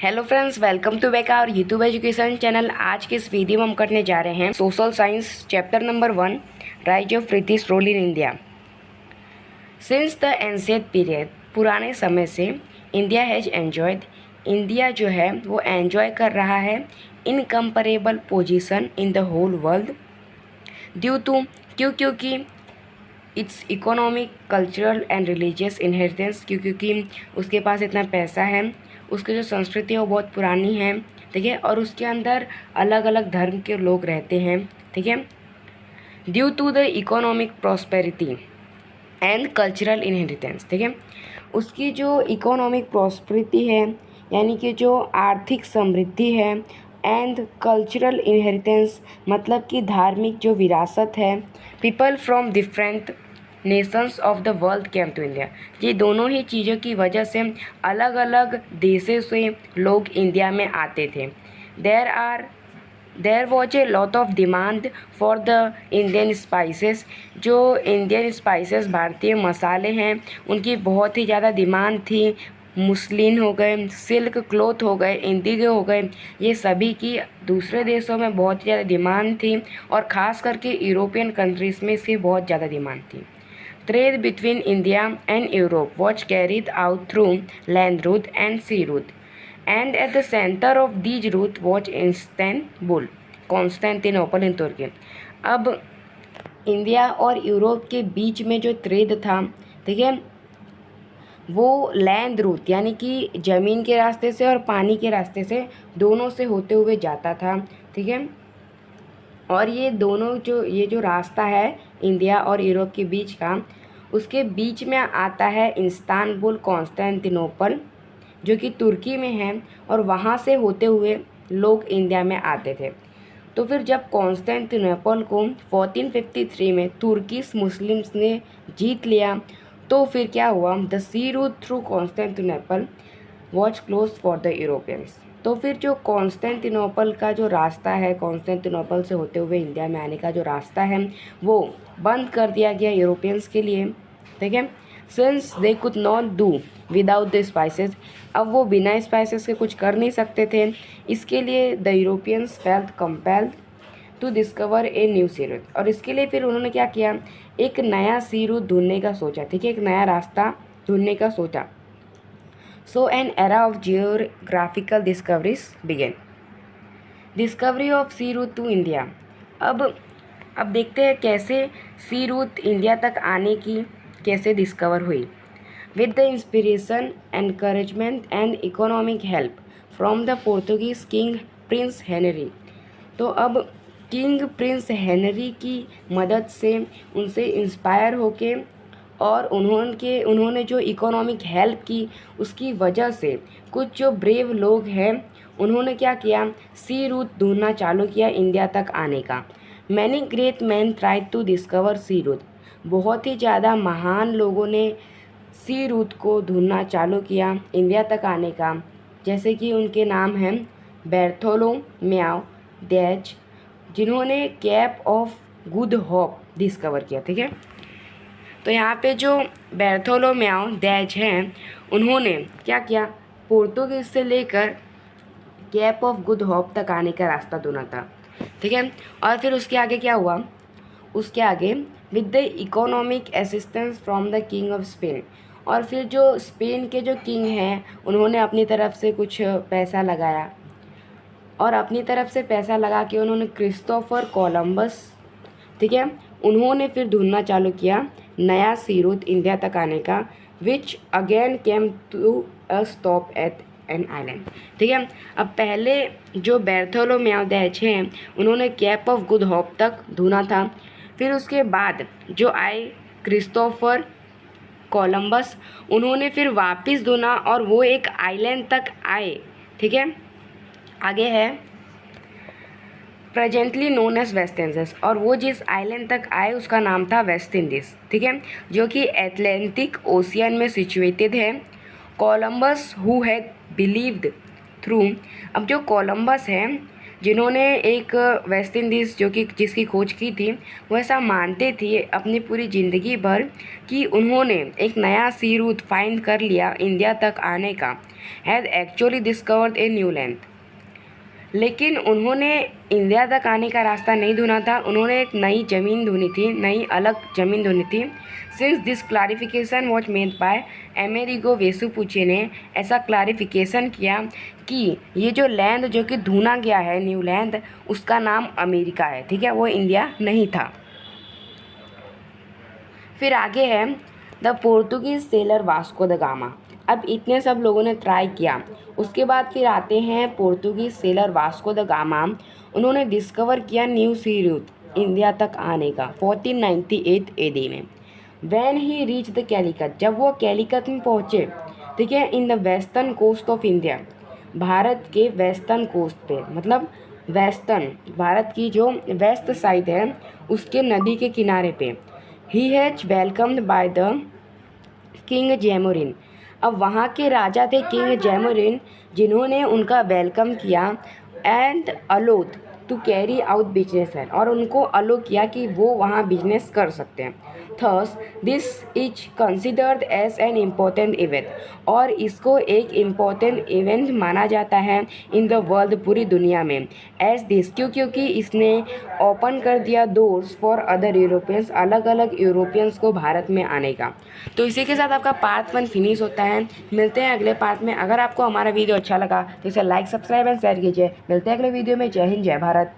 Hello friends, welcome to back our YouTube education channel. आज के इस वीडियो में हम करने जा रहे हैं social science chapter number 1, rise of British rule in India. Since the ancient period, पुराने समय से इंडिया हैज़ एन्जॉयड, इंडिया जो है वो एन्जॉय कर रहा है incomparable position in the whole world due to क्योंकि it's economic, cultural and religious inheritance, क्योंकि उसके पास इतना पैसा है, उसकी जो संस्कृति है वो बहुत पुरानी है, ठीक है, और उसके अंदर अलग अलग धर्म के लोग रहते हैं, ठीक है। Due to the economic prosperity and cultural inheritance, ठीक है, उसकी जो इकोनॉमिक प्रॉस्पेरिटी है यानी कि जो आर्थिक समृद्धि है, एंड कल्चरल इनहेरिटेंस मतलब कि धार्मिक जो विरासत है, people from different nations of the world came to India, ये दोनों ही चीज़ों की वजह से अलग अलग देशों से लोग इंडिया में आते थे। There was a lot of demand for the Indian spices, जो इंडियन स्पाइसेस भारतीय मसाले हैं उनकी बहुत ही ज़्यादा डिमांड थी। मुस्लिन हो गए, सिल्क क्लॉथ हो गए, इंडिगो हो गए, ये सभी की दूसरे देशों में बहुत ही ज़्यादा डिमांड थी, और ख़ास करके यूरोपियन कंट्रीज़ में इसकी बहुत ज़्यादा डिमांड थी। Trade between India and Europe was carried out through land route and sea route, and at the center of these routes was Istanbul, Constantinople in तुर्की। अब इंडिया और यूरोप के बीच में जो ट्रेड था, ठीक है, वो लैंड रूट यानी कि ज़मीन के रास्ते से और पानी के रास्ते से दोनों से होते हुए जाता था, ठीक है। और ये दोनों ये जो रास्ता है इंडिया और यूरोप के बीच का, उसके बीच में आता है इस्तांबुल, कॉन्स्टेंटिनोपल, जो कि तुर्की में है, और वहाँ से होते हुए लोग इंडिया में आते थे। तो फिर जब कॉन्स्टेंटिनोपल को 1453 में तुर्किश मुस्लिम्स ने जीत लिया, तो फिर क्या हुआ, the sea route through Constantinople was close for the Europeans. तो फिर जो कॉन्स्टेंटिनोपल का जो रास्ता है, कॉन्स्टेंटिनोपल से होते हुए इंडिया में आने का जो रास्ता है, वो बंद कर दिया गया यूरोपियंस के लिए, ठीक है। Since they could not do without the spices, अब वो बिना स्पाइसेस के कुछ कर नहीं सकते थे, इसके लिए the Europeans felt compelled to discover a new sea route, और इसके लिए फिर उन्होंने क्या किया, एक नया सी रूट ढूंढने का सोचा, ठीक है, एक नया रास्ता ढूंढने का सोचा। So an era of geographical discoveries began. Discovery of sea route to India. अब देखते हैं कैसे सी रूट इंडिया तक आने की कैसे डिस्कवर हुई। With the inspiration, encouragement and economic help from the Portuguese King Prince Henry. तो अब किंग प्रिंस हेनरी की मदद से, उनसे इंस्पायर होके, और उन्होंने जो इकोनॉमिक हेल्प की, उसकी वजह से कुछ जो ब्रेव लोग हैं उन्होंने क्या किया, सी रूट ढूंढना चालू किया इंडिया तक आने का। Many great man tried to discover sea route, बहुत ही ज़्यादा महान लोगों ने सी रूट को ढूंढना चालू किया इंडिया तक आने का, जैसे कि उनके नाम हैं बार्थोलोमेव डिएज, जिन्होंने cap of good hope discover किया, ठीक है। तो यहाँ पे जो बार्थोलोमेव डिएज हैं, उन्होंने क्या किया, पोर्तुगीज से लेकर कैप ऑफ गुड होप तक आने का रास्ता ढूंढा था, ठीक है। और फिर उसके आगे क्या हुआ, उसके आगे with the economic assistance from the king of Spain, और फिर जो स्पेन के जो किंग हैं उन्होंने अपनी तरफ से कुछ पैसा लगाया, और अपनी तरफ से पैसा लगा के उन्होंने क्रिस्टोफर कोलंबस, ठीक है, उन्होंने फिर ढूंढना चालू किया नया सी रूट इंडिया तक आने का, which again came to a stop at an island, ठीक है। अब पहले जो बार्थोलोमेव डिएज हैं उन्होंने कैप ऑफ गुड होप तक ढूंढा था, फिर उसके बाद जो आए क्रिस्टोफर कोलंबस, उन्होंने फिर वापस ढूंढा और वो एक आइलैंड तक आए, ठीक है। आगे है presently known as West Indies, और वो जिस आइलैंड तक आए उसका नाम था वेस्ट इंडीज़, ठीक है, जो कि एटलांटिक ओशियन में सिचुएटेड है। Columbus who had believed through, अब जो कोलंबस है जिन्होंने एक वेस्ट इंडीज़ जो कि जिसकी खोज की थी, वो ऐसा मानते थे अपनी पूरी ज़िंदगी भर कि उन्होंने एक नया सी रूट फाइंड कर लिया इंडिया तक आने का, has actually discovered a new land. लेकिन उन्होंने इंडिया तक आने का रास्ता नहीं ढूंढा था, उन्होंने एक नई ज़मीन ढूंढी थी, नई अलग ज़मीन ढूंढी थी। Since this clarification was made by Amerigo Vespucci ने ऐसा क्लैरिफिकेशन किया कि ये जो लैंड जो कि ढूंढा गया है न्यू लैंड, उसका नाम अमेरिका है, ठीक है, वो इंडिया नहीं था। फिर आगे है the Portuguese sailor Vasco da gamma. अब इतने सब लोगों ने ट्राई किया, उसके बाद फिर आते हैं Portuguese sailor Vasco da Gama. उन्होंने डिस्कवर किया न्यू सी रूट इंडिया तक आने का 1498 एडी में। When he reach the Calicut, जब वो कैलिकट में पहुँचे, ठीक है, in the western coast of India, Bharat के वेस्टर्न कोस्ट पे, मतलब वेस्टर्न भारत की जो वेस्ट साइड है उसके नदी के किनारे पे। He has welcomed by the king Zamorin. अब वहाँ के राजा थे किंग जैमोरिन, जिन्होंने उनका वेलकम किया and allowed to carry out business है, और उनको अलो किया कि वो वहाँ बिजनेस कर सकते हैं। Thus this is considered as an important event, और इसको एक इम्पोर्टेंट इवेंट माना जाता है इन द वर्ल्ड, पूरी दुनिया में। एज दिस क्योंकि इसने ओपन कर दिया डोर्स फॉर अदर यूरोपियंस, अलग अलग यूरोपियंस को भारत में आने का। तो इसी के साथ आपका पार्ट 1 फिनिश होता है। मिलते हैं अगले पार्ट में। अगर आपको हमारा वीडियो अच्छा लगा तो इसे लाइक, सब्सक्राइब एंड शेयर कीजिए। मिलते हैं अगले वीडियो में। जय हिंद, जय भारत।